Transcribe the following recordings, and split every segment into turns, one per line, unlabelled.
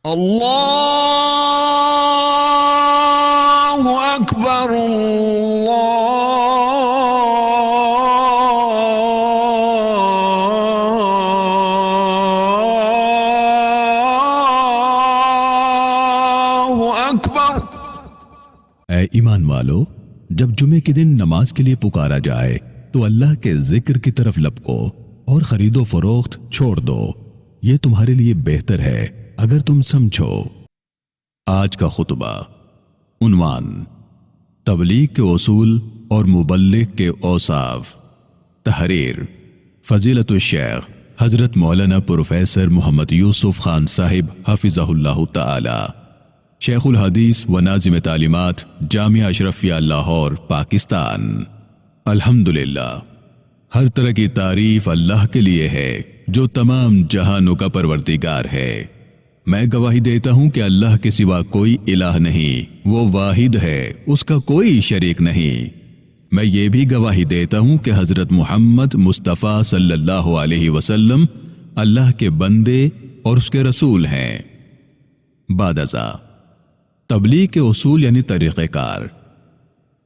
اللہ اکبر اللہ اکبر۔
اے ایمان والو، جب جمعے کے دن نماز کے لیے پکارا جائے تو اللہ کے ذکر کی طرف لپکو اور خرید و فروخت چھوڑ دو، یہ تمہارے لیے بہتر ہے اگر تم سمجھو۔ آج کا خطبہ عنوان: تبلیغ کے اصول اور مبلغ کے اوصاف۔ تحریر فضیلت الشیخ حضرت مولانا پروفیسر محمد یوسف خان صاحب حفظہ اللہ تعالی، شیخ الحدیث و ناظم تعلیمات جامعہ اشرفیہ لاہور پاکستان۔ الحمدللہ، ہر طرح کی تعریف اللہ کے لیے ہے جو تمام جہانوں کا پروردگار ہے۔ میں گواہی دیتا ہوں کہ اللہ کے سوا کوئی الہ نہیں، وہ واحد ہے، اس کا کوئی شریک نہیں۔ میں یہ بھی گواہی دیتا ہوں کہ حضرت محمد مصطفیٰ صلی اللہ علیہ وسلم اللہ کے بندے اور اس کے رسول ہیں۔ بعد ازاں تبلیغ کے اصول یعنی طریقہ کار۔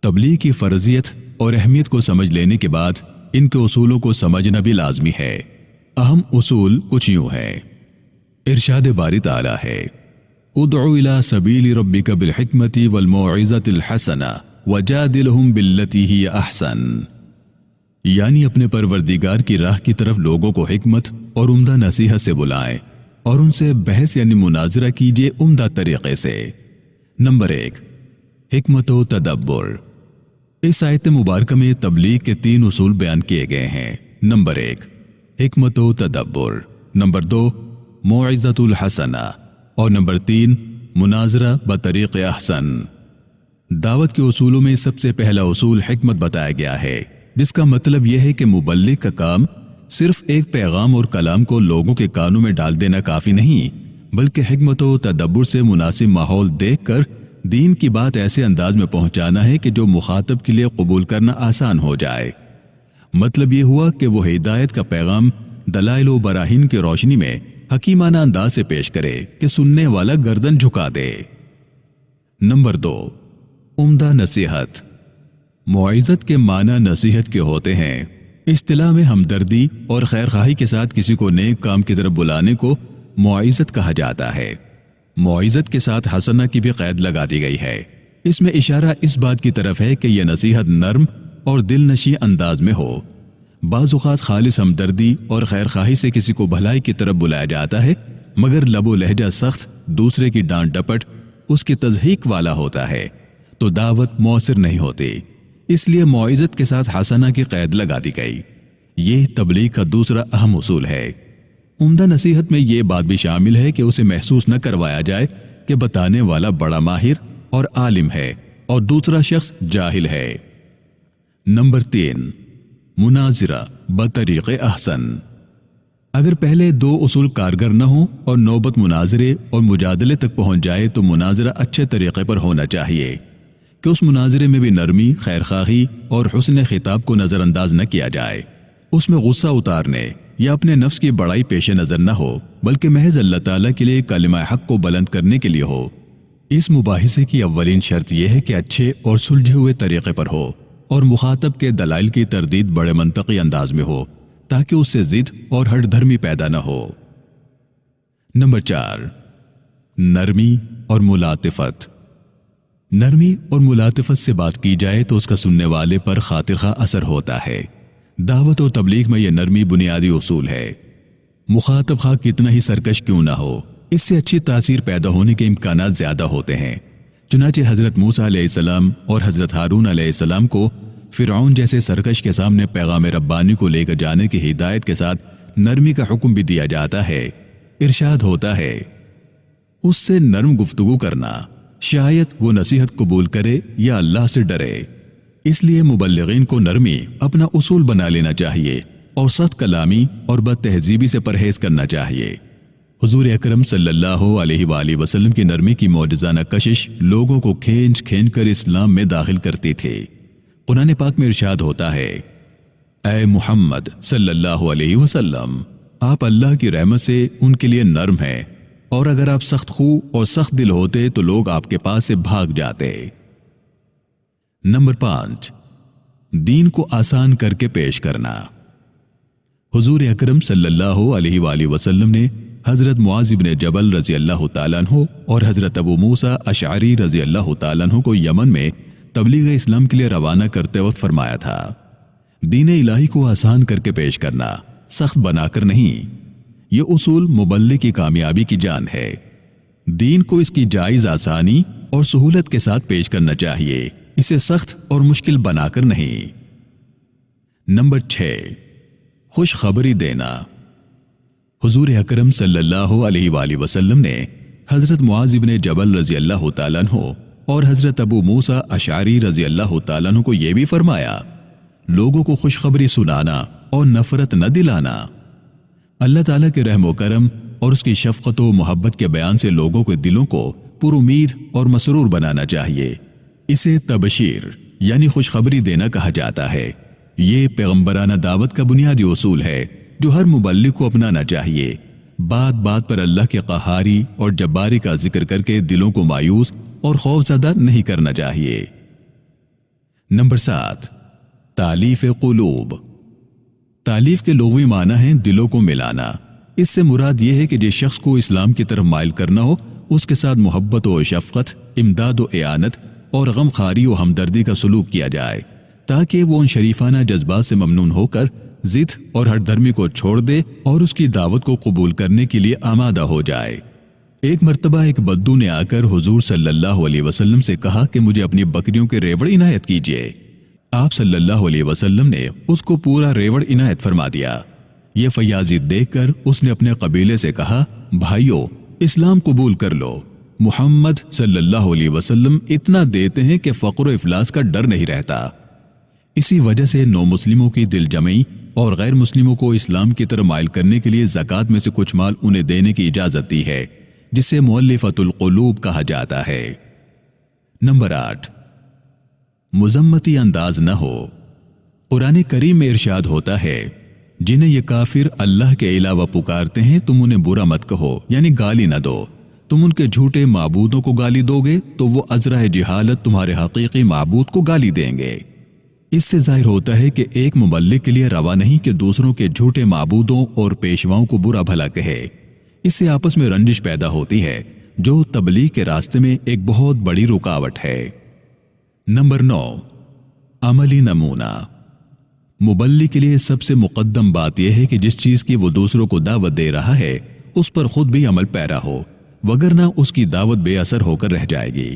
تبلیغ کی فرضیت اور اہمیت کو سمجھ لینے کے بعد ان کے اصولوں کو سمجھنا بھی لازمی ہے۔ اہم اصول کچھ یوں ہیں۔ ارشاد باری تعالی ہے: ادعو الی سبیل ربک بالحکمۃ والموعظۃ الحسنہ وجادلہم باللتی ہی احسن، یعنی اپنے پروردگار کی راہ کی طرف لوگوں کو حکمت اور عمدہ نصیحت سے بلائیں اور ان سے بحث یعنی مناظرہ کیجیے عمدہ طریقے سے۔ نمبر 1، حکمت و تدبر۔ اس آیت مبارکہ میں تبلیغ کے 3 اصول بیان کیے گئے ہیں۔ نمبر 1، حکمت و تدبر۔ نمبر 2، موعظۃ الحسنہ۔ اور نمبر 3، مناظرہ بطریق احسن۔ دعوت کے اصولوں میں سب سے پہلا اصول حکمت بتایا گیا ہے، جس کا مطلب یہ ہے کہ مبلغ کا کام صرف ایک پیغام اور کلام کو لوگوں کے کانوں میں ڈال دینا کافی نہیں، بلکہ حکمت و تدبر سے مناسب ماحول دیکھ کر دین کی بات ایسے انداز میں پہنچانا ہے کہ جو مخاطب کے لیے قبول کرنا آسان ہو جائے۔ مطلب یہ ہوا کہ وہ ہدایت کا پیغام دلائل و براہین کی روشنی میں حکیمانہ انداز سے پیش کرے کہ سننے والا گردن جھکا دے۔ نمبر 2، عمدہ نصیحت۔ موعظت کے معنی نصیحت کے ہوتے ہیں۔ اصطلاح میں ہمدردی اور خیرخواہی کے ساتھ کسی کو نیک کام کی طرف بلانے کو موعظت کہا جاتا ہے۔ موعظت کے ساتھ حسنہ کی بھی قید لگا دی گئی ہے۔ اس میں اشارہ اس بات کی طرف ہے کہ یہ نصیحت نرم اور دل نشیں انداز میں ہو۔ بعض اوقات خالص ہمدردی اور خیرخواہی سے کسی کو بھلائی کی طرف بلایا جاتا ہے، مگر لب و لہجہ سخت، دوسرے کی ڈانٹ ڈپٹ، اس کی تضحیک والا ہوتا ہے تو دعوت مؤثر نہیں ہوتی۔ اس لیے موعظت کے ساتھ حسنہ کی قید لگا دی گئی۔ یہ تبلیغ کا دوسرا اہم اصول ہے۔ عمدہ نصیحت میں یہ بات بھی شامل ہے کہ اسے محسوس نہ کروایا جائے کہ بتانے والا بڑا ماہر اور عالم ہے اور دوسرا شخص جاہل ہے۔ نمبر 3، مناظرہ بطریق احسن۔ اگر پہلے 2 اصول کارگر نہ ہوں اور نوبت مناظرے اور مجادلے تک پہنچ جائے تو مناظرہ اچھے طریقے پر ہونا چاہیے کہ اس مناظرے میں بھی نرمی، خیرخواہی اور حسن خطاب کو نظر انداز نہ کیا جائے۔ اس میں غصہ اتارنے یا اپنے نفس کی بڑائی پیش نظر نہ ہو، بلکہ محض اللہ تعالیٰ کے لیے کلمہ حق کو بلند کرنے کے لیے ہو۔ اس مباحثے کی اولین شرط یہ ہے کہ اچھے اور سلجھے ہوئے طریقے پر ہو اور مخاطب کے دلائل کی تردید بڑے منطقی انداز میں ہو تاکہ اس سے ضد اور ہٹ دھرمی پیدا نہ ہو۔ نمبر 4، نرمی اور ملاطفت۔ نرمی اور ملاطفت سے بات کی جائے تو اس کا سننے والے پر خاطر خواہ اثر ہوتا ہے۔ دعوت و تبلیغ میں یہ نرمی بنیادی اصول ہے۔ مخاطب خواہ کتنا ہی سرکش کیوں نہ ہو، اس سے اچھی تاثیر پیدا ہونے کے امکانات زیادہ ہوتے ہیں۔ چنانچہ حضرت موسیٰ علیہ السلام اور حضرت ہارون علیہ السلام کو فرعون جیسے سرکش کے سامنے پیغام ربانی کو لے کر جانے کی ہدایت کے ساتھ نرمی کا حکم بھی دیا جاتا ہے۔ ارشاد ہوتا ہے: اس سے نرم گفتگو کرنا، شاید وہ نصیحت قبول کرے یا اللہ سے ڈرے۔ اس لیے مبلغین کو نرمی اپنا اصول بنا لینا چاہیے اور سخت کلامی اور بد تہذیبی سے پرہیز کرنا چاہیے۔ حضور اکرم صلی اللہ علیہ وآلہ وسلم کی نرمی کی معجزانہ کشش لوگوں کو کھینچ کھینچ کر اسلام میں داخل کرتی تھی۔ قرآن پاک میں ارشاد ہوتا ہے: اے محمد صلی اللہ علیہ وسلم، آپ اللہ کی رحمت سے ان کے لیے نرم ہیں اور اگر آپ سخت خو اور سخت دل ہوتے تو لوگ آپ کے پاس سے بھاگ جاتے۔ نمبر 5، دین کو آسان کر کے پیش کرنا۔ حضور اکرم صلی اللہ علیہ وآلہ وسلم نے حضرت معاذ بن جبل رضی اللہ تعالیٰ عنہ اور حضرت ابو موسیٰ اشعری رضی اللہ تعالیٰ عنہ کو یمن میں تبلیغ اسلام کے لیے روانہ کرتے وقت فرمایا تھا، دین الہی کو آسان کر کے پیش کرنا، سخت بنا کر نہیں۔ یہ اصول مبلغ کی کامیابی کی جان ہے۔ دین کو اس کی جائز آسانی اور سہولت کے ساتھ پیش کرنا چاہیے، اسے سخت اور مشکل بنا کر نہیں۔ نمبر 6، خوشخبری دینا۔ حضور اکرم صلی اللہ علیہ وآلہ وسلم نے حضرت معاذ بن جبل رضی اللہ تعالیٰ عنہ اور حضرت ابو موسیٰ اشعری رضی اللہ تعالیٰ عنہ کو یہ بھی فرمایا، لوگوں کو خوشخبری سنانا اور نفرت نہ دلانا۔ اللہ تعالیٰ کے رحم و کرم اور اس کی شفقت و محبت کے بیان سے لوگوں کے دلوں کو پر امید اور مسرور بنانا چاہیے، اسے تبشیر یعنی خوشخبری دینا کہا جاتا ہے۔ یہ پیغمبرانہ دعوت کا بنیادی اصول ہے جو ہر مبلغ کو اپنانا چاہیے۔ بات بات پر اللہ کے قہاری اور جباری کا ذکر کر کے دلوں کو مایوس اور خوف زدہ نہیں کرنا چاہیے۔ نمبر 7، تالیف قلوب۔ تالیف کے لغوی معنی ہیں دلوں کو ملانا۔ اس سے مراد یہ ہے کہ جس شخص کو اسلام کی طرف مائل کرنا ہو اس کے ساتھ محبت و شفقت، امداد و اعانت اور غم خواری و ہمدردی کا سلوک کیا جائے، تاکہ وہ ان شریفانہ جذبات سے ممنون ہو کر ضد اور ہر دھرمی کو چھوڑ دے اور اس کی دعوت کو قبول کرنے کے لیے آمادہ ہو جائے۔ ایک مرتبہ ایک بدو نے آ کر حضور صلی اللہ علیہ وسلم سے کہا کہ مجھے اپنی بکریوں کے ریوڑ عنایت کیجیے۔ آپ صلی اللہ علیہ وسلم نے اس کو پورا ریوڑ عنایت فرما دیا۔ یہ فیاضی دیکھ کر اس نے اپنے قبیلے سے کہا، بھائیو اسلام قبول کر لو، محمد صلی اللہ علیہ وسلم اتنا دیتے ہیں کہ فقر و افلاس کا ڈر نہیں رہتا۔ اسی وجہ سے نو مسلموں کی دل جمعی اور غیر مسلموں کو اسلام کی طرف مائل کرنے کے لیے زکوٰۃ میں سے کچھ مال انہیں دینے کی اجازت دی ہے، جسے مؤلفۃ القلوب کہا جاتا ہے۔ نمبر 8، مذمتی انداز نہ ہو۔ قرآن کریم میں ارشاد ہوتا ہے، جنہیں یہ کافر اللہ کے علاوہ پکارتے ہیں تم انہیں برا مت کہو، یعنی گالی نہ دو۔ تم ان کے جھوٹے معبودوں کو گالی دو گے تو وہ ازرہ جہالت تمہارے حقیقی معبود کو گالی دیں گے۔ اس سے ظاہر ہوتا ہے کہ ایک مبلغ کے لیے روا نہیں کہ دوسروں کے جھوٹے معبودوں اور پیشواؤں کو برا بھلا کہے۔ اس سے آپس میں رنجش پیدا ہوتی ہے جو تبلیغ کے راستے میں ایک بہت بڑی رکاوٹ ہے۔ نمبر 9، عملی نمونہ۔ مبلغ کے لیے سب سے مقدم بات یہ ہے کہ جس چیز کی وہ دوسروں کو دعوت دے رہا ہے اس پر خود بھی عمل پیرا ہو، وگرنہ اس کی دعوت بے اثر ہو کر رہ جائے گی۔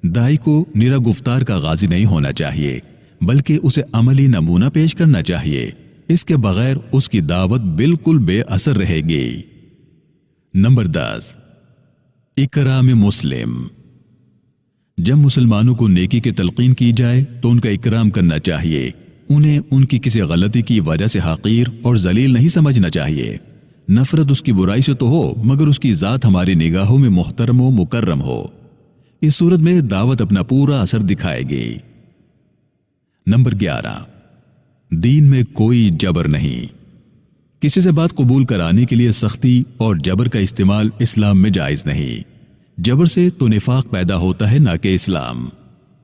داعی کو نرا گفتار کا غازی نہیں ہونا چاہیے، بلکہ اسے عملی نمونہ پیش کرنا چاہیے۔ اس کے بغیر اس کی دعوت بالکل بے اثر رہے گی۔ نمبر 10، اکرام مسلم۔ جب مسلمانوں کو نیکی کی تلقین کی جائے تو ان کا اکرام کرنا چاہیے، انہیں ان کی کسی غلطی کی وجہ سے حقیر اور ذلیل نہیں سمجھنا چاہیے۔ نفرت اس کی برائی سے تو ہو مگر اس کی ذات ہماری نگاہوں میں محترم و مکرم ہو۔ اس صورت میں دعوت اپنا پورا اثر دکھائے گی۔ نمبر 11، دین میں کوئی جبر نہیں۔ کسی سے بات قبول کرانے کے لیے سختی اور جبر کا استعمال اسلام میں جائز نہیں۔ جبر سے تو نفاق پیدا ہوتا ہے نہ کہ اسلام۔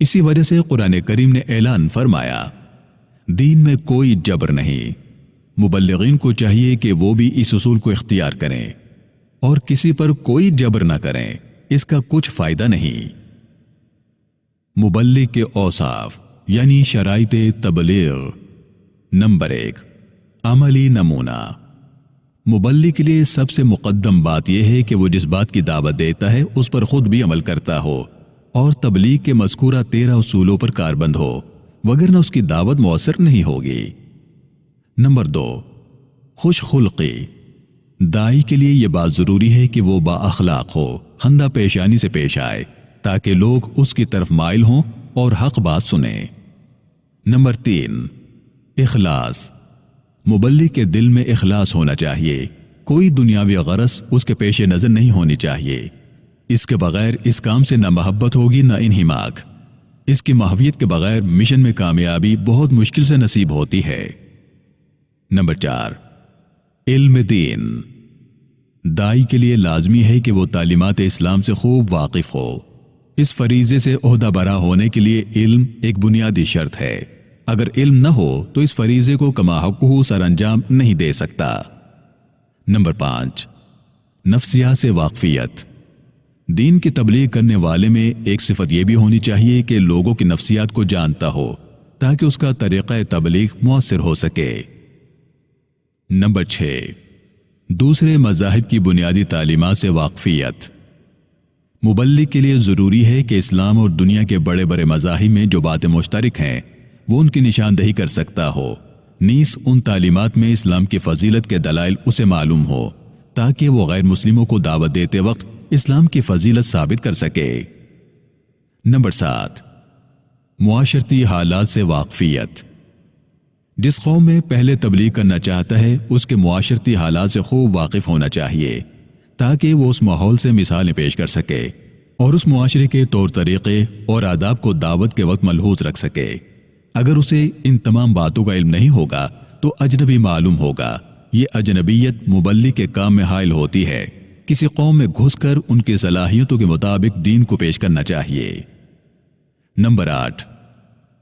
اسی وجہ سے قرآن کریم نے اعلان فرمایا، دین میں کوئی جبر نہیں۔ مبلغین کو چاہیے کہ وہ بھی اس اصول کو اختیار کریں اور کسی پر کوئی جبر نہ کریں، اس کا کچھ فائدہ نہیں۔ مبلغ کے اوصاف یعنی شرائط تبلیغ۔ نمبر 1، عملی نمونہ۔ مبلغ کے لیے سب سے مقدم بات یہ ہے کہ وہ جس بات کی دعوت دیتا ہے اس پر خود بھی عمل کرتا ہو اور تبلیغ کے مذکورہ 13 اصولوں پر کاربند ہو، وگرنہ اس کی دعوت مؤثر نہیں ہوگی۔ نمبر 2، خوش خلقی۔ داعی کے لیے یہ بات ضروری ہے کہ وہ با اخلاق ہو، خندہ پیشانی سے پیش آئے تاکہ لوگ اس کی طرف مائل ہوں اور حق بات سنیں۔ نمبر 3، اخلاص۔ مبلغ کے دل میں اخلاص ہونا چاہیے، کوئی دنیاوی غرض اس کے پیش نظر نہیں ہونی چاہیے۔ اس کے بغیر اس کام سے نہ محبت ہوگی نہ انہماک۔ اس کی ماہویت کے بغیر مشن میں کامیابی بہت مشکل سے نصیب ہوتی ہے۔ نمبر 4، علم دین۔ دائی کے لیے لازمی ہے کہ وہ تعلیمات اسلام سے خوب واقف ہو۔ اس فریضے سے عہدہ برا ہونے کے لیے علم ایک بنیادی شرط ہے۔ اگر علم نہ ہو تو اس فریضے کو کما حقہ سر انجام نہیں دے سکتا۔ نمبر 5، نفسیات سے واقفیت۔ دین کی تبلیغ کرنے والے میں ایک صفت یہ بھی ہونی چاہیے کہ لوگوں کی نفسیات کو جانتا ہو تاکہ اس کا طریقہ تبلیغ مؤثر ہو سکے۔ نمبر 6، دوسرے مذاہب کی بنیادی تعلیمات سے واقفیت۔ مبلغ کے لیے ضروری ہے کہ اسلام اور دنیا کے بڑے بڑے مذاہب میں جو باتیں مشترک ہیں وہ ان کی نشاندہی کر سکتا ہو، نیز ان تعلیمات میں اسلام کی فضیلت کے دلائل اسے معلوم ہو تاکہ وہ غیر مسلموں کو دعوت دیتے وقت اسلام کی فضیلت ثابت کر سکے۔ نمبر 7، معاشرتی حالات سے واقفیت۔ جس قوم میں پہلے تبلیغ کرنا چاہتا ہے اس کے معاشرتی حالات سے خوب واقف ہونا چاہیے تاکہ وہ اس ماحول سے مثالیں پیش کر سکے اور اس معاشرے کے طور طریقے اور آداب کو دعوت کے وقت ملحوظ رکھ سکے۔ اگر اسے ان تمام باتوں کا علم نہیں ہوگا تو اجنبی معلوم ہوگا۔ یہ اجنبیت مبلغ کے کام میں حائل ہوتی ہے۔ کسی قوم میں گھس کر ان کی صلاحیتوں کے مطابق دین کو پیش کرنا چاہیے۔ نمبر 8،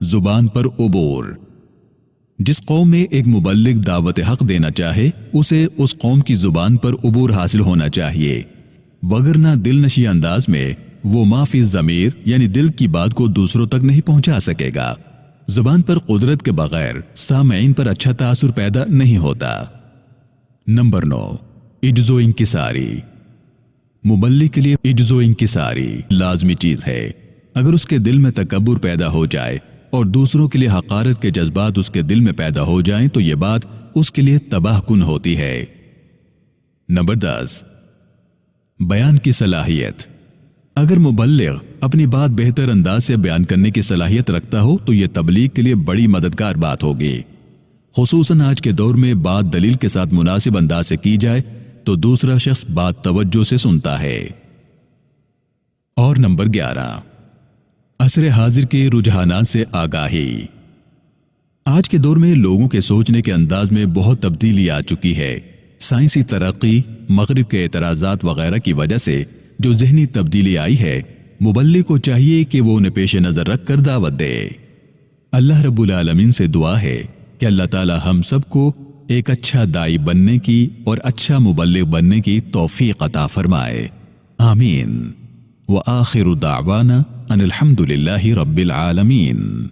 زبان پر عبور۔ جس قوم میں ایک مبلغ دعوت حق دینا چاہے اسے اس قوم کی زبان پر عبور حاصل ہونا چاہیے، وگرنہ دل نشی انداز میں وہ ما فی الضمیر یعنی دل کی بات کو دوسروں تک نہیں پہنچا سکے گا۔ زبان پر قدرت کے بغیر سامعین پر اچھا تاثر پیدا نہیں ہوتا۔ نمبر 9، عجز و انکساری۔ مبلغ کے لیے عجز و انکساری لازمی چیز ہے۔ اگر اس کے دل میں تکبر پیدا ہو جائے اور دوسروں کے لیے حقارت کے جذبات اس کے دل میں پیدا ہو جائیں تو یہ بات اس کے لیے تباہ کن ہوتی ہے۔ نمبر 10، بیان کی صلاحیت۔ اگر مبلغ اپنی بات بہتر انداز سے بیان کرنے کی صلاحیت رکھتا ہو تو یہ تبلیغ کے لیے بڑی مددگار بات ہوگی، خصوصاً آج کے دور میں بات دلیل کے ساتھ مناسب انداز سے کی جائے تو دوسرا شخص بات توجہ سے سنتا ہے۔ اور نمبر 11، عصر حاضر کے رجحانات سے آگاہی۔ آج کے دور میں لوگوں کے سوچنے کے انداز میں بہت تبدیلی آ چکی ہے۔ سائنسی ترقی، مغرب کے اعتراضات وغیرہ کی وجہ سے جو ذہنی تبدیلی آئی ہے، مبلغ کو چاہیے کہ وہ انہیں پیش نظر رکھ کر دعوت دے۔ اللہ رب العالمین سے دعا ہے کہ اللہ تعالی ہم سب کو ایک اچھا دائی بننے کی اور اچھا مبلغ بننے کی توفیق عطا فرمائے، آمین۔ وآخر دعوانا ان الحمد للہ رب العالمین۔